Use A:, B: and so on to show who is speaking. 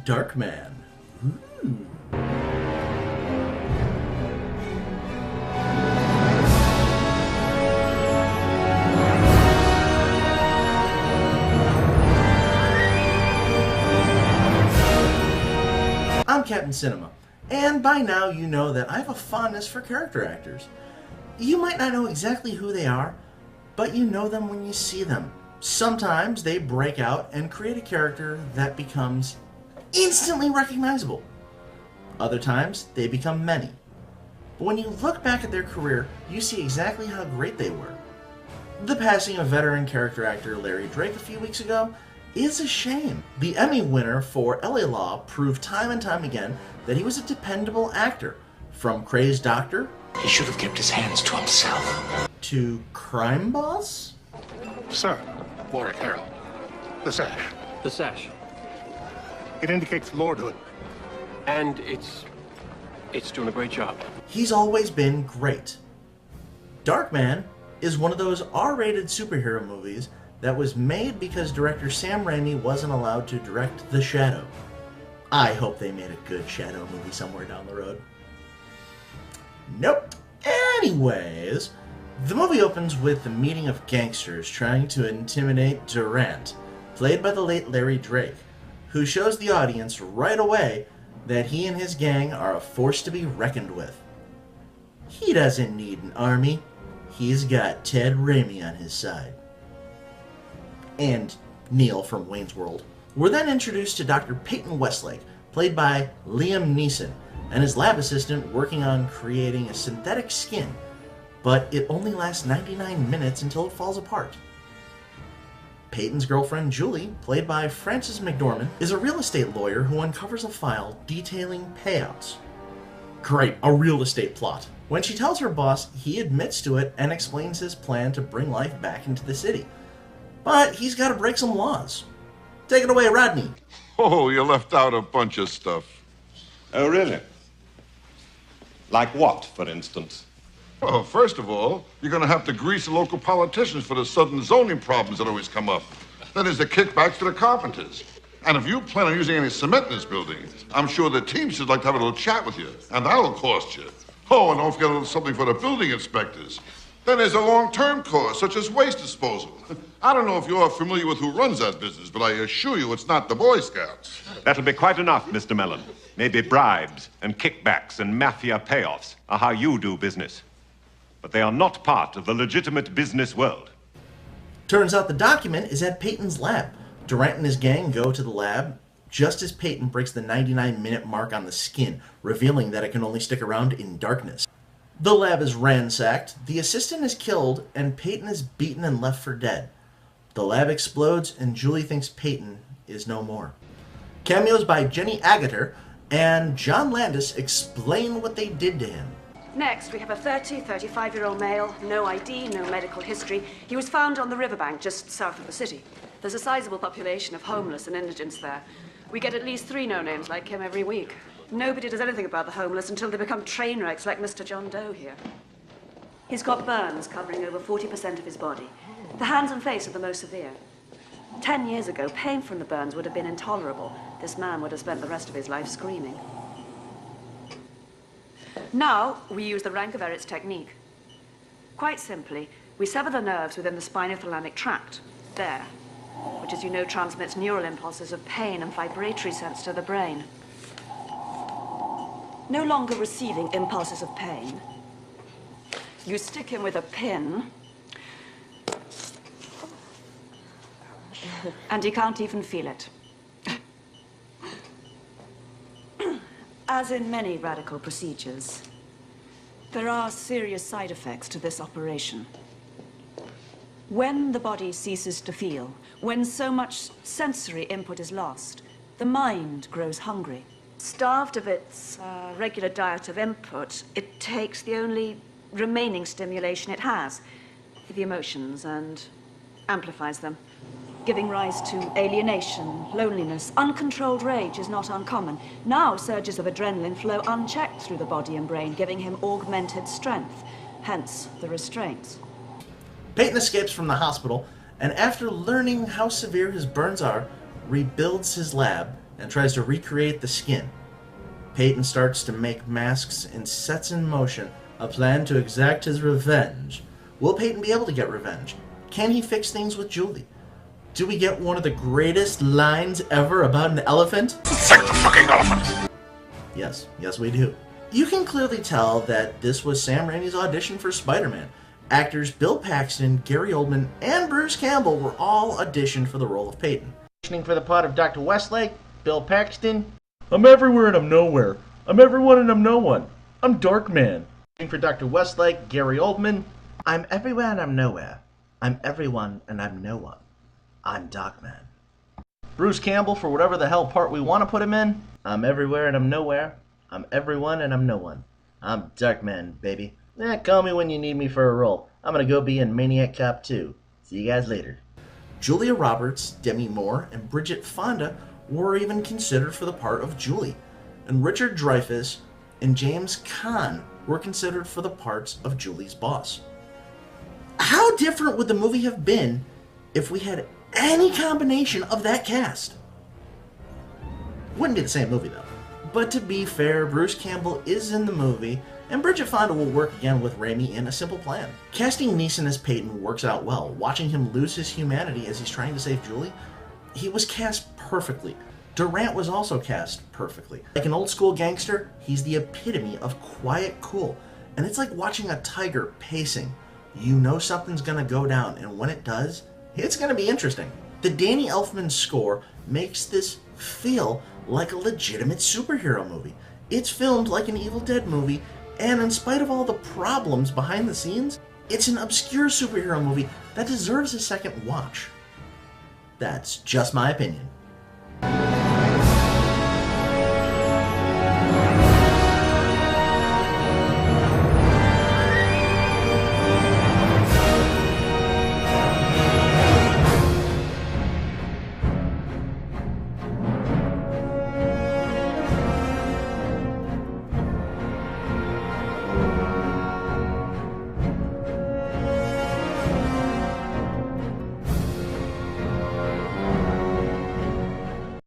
A: Darkman. Ooh. I'm Captain Cinema, and by now you know that I have a fondness for character actors. You might not know exactly who they are, but you know them when you see them. Sometimes they break out and create a character that becomes instantly recognizable. Other times, they become many. But when you look back at their career, you see exactly how great they were. The passing of veteran character actor Larry Drake a few weeks ago is a shame. The Emmy winner for LA Law proved time and time again that he was a dependable actor, from Crazed Doctor,
B: he should have kept his hands to himself,
A: to Crime Boss.
C: Sir, Warwick Harrell. The sash.
D: The sash.
C: It indicates lordhood.
D: And it's doing a great job.
A: He's always been great. Darkman is one of those R-rated superhero movies that was made because director Sam Raimi wasn't allowed to direct The Shadow. I hope they made a good Shadow movie somewhere down the road. Nope. Anyways, the movie opens with the meeting of gangsters trying to intimidate Durant, played by the late Larry Drake, who shows the audience right away that he and his gang are a force to be reckoned with. He doesn't need an army. He's got Ted Raimi on his side. And Neil from Wayne's World. We're then introduced to Dr. Peyton Westlake, played by Liam Neeson, and his lab assistant working on creating a synthetic skin, but it only lasts 99 minutes until it falls apart. Peyton's girlfriend, Julie, played by Frances McDormand, is a real estate lawyer who uncovers a file detailing payouts. Great, a real estate plot. When she tells her boss, he admits to it and explains his plan to bring life back into the city. But he's got to break some laws. Take it away, Rodney.
E: Oh, you left out a bunch of stuff.
F: Oh, really? Like what, for instance?
E: Well, first of all, you're going to have to grease the local politicians for the sudden zoning problems that always come up. Then there's the kickbacks to the carpenters. And if you plan on using any cement in this building, I'm sure the Teamsters would like to have a little chat with you, and that'll cost you. Oh, and don't forget a little something for the building inspectors. Then there's a long-term cost, such as waste disposal. I don't know if you're familiar with who runs that business, but I assure you it's not the Boy Scouts.
F: That'll be quite enough, Mr. Mellon. Maybe bribes and kickbacks and mafia payoffs are how you do business. But they are not part of the legitimate business world.
A: Turns out the document is at Peyton's lab. Durant and his gang go to the lab just as Peyton breaks the 99-minute mark on the skin, revealing that it can only stick around in darkness. The lab is ransacked, the assistant is killed, and Peyton is beaten and left for dead. The lab explodes, and Julie thinks Peyton is no more. Cameos by Jenny Agutter and John Landis explain what they did to him.
G: Next, we have a 35-year-old male, no ID, no medical history. He was found on the riverbank just south of the city. There's a sizable population of homeless and indigents there. We get at least 3 no-names like him every week. Nobody does anything about the homeless until they become train wrecks like Mr. John Doe here. He's got burns covering over 40% of his body. The hands and face are the most severe. 10 years ago, pain from the burns would have been intolerable. This man would have spent the rest of his life screaming. Now, we use the rank of Eret's technique. Quite simply, we sever the nerves within the spinothalamic tract, there, which, as you know, transmits neural impulses of pain and vibratory sense to the brain. No longer receiving impulses of pain, you stick him with a pin, and he can't even feel it. As in many radical procedures, there are serious side effects to this operation. When the body ceases to feel, when so much sensory input is lost, the mind grows hungry. Starved of its regular diet of input, it takes the only remaining stimulation it has, the emotions, and amplifies them, giving rise to alienation, loneliness. Uncontrolled rage is not uncommon. Now surges of adrenaline flow unchecked through the body and brain, giving him augmented strength, hence the restraints.
A: Peyton escapes from the hospital, and after learning how severe his burns are, rebuilds his lab and tries to recreate the skin. Peyton starts to make masks and sets in motion a plan to exact his revenge. Will Peyton be able to get revenge? Can he fix things with Julie? Do we get one of the greatest lines ever about an elephant?
C: Fight the fucking elephant!
A: Yes, we do. You can clearly tell that this was Sam Raimi's audition for Spider-Man. Actors Bill Paxton, Gary Oldman, and Bruce Campbell were all auditioned for the role of Peyton. Auditioning for the part of Dr. Westlake, Bill Paxton. I'm everywhere and I'm nowhere. I'm everyone and I'm no one. I'm Darkman. Auditioning for Dr. Westlake, Gary Oldman. I'm everywhere and I'm nowhere. I'm everyone and I'm no one. I'm Darkman. Bruce Campbell for whatever the hell part we want to put him in. I'm everywhere and I'm nowhere. I'm everyone and I'm no one. I'm Darkman, baby. Call me when you need me for a role. I'm gonna go be in Maniac Cop 2. See you guys later. Julia Roberts, Demi Moore, and Bridget Fonda were even considered for the part of Julie. And Richard Dreyfuss and James Caan were considered for the parts of Julie's boss. How different would the movie have been if we had any combination of that cast? Wouldn't be the same movie though. But to be fair, Bruce Campbell is in the movie, and Bridget Fonda will work again with Raimi in A Simple Plan. Casting Neeson as Peyton works out well. Watching him lose his humanity as he's trying to save Julie, he was cast perfectly. Durant was also cast perfectly. Like an old school gangster, he's the epitome of quiet cool, and it's like watching a tiger pacing. You know something's gonna go down, and when it does, it's gonna be interesting. The Danny Elfman score makes this feel like a legitimate superhero movie. It's filmed like an Evil Dead movie, and in spite of all the problems behind the scenes, it's an obscure superhero movie that deserves a second watch. That's just my opinion.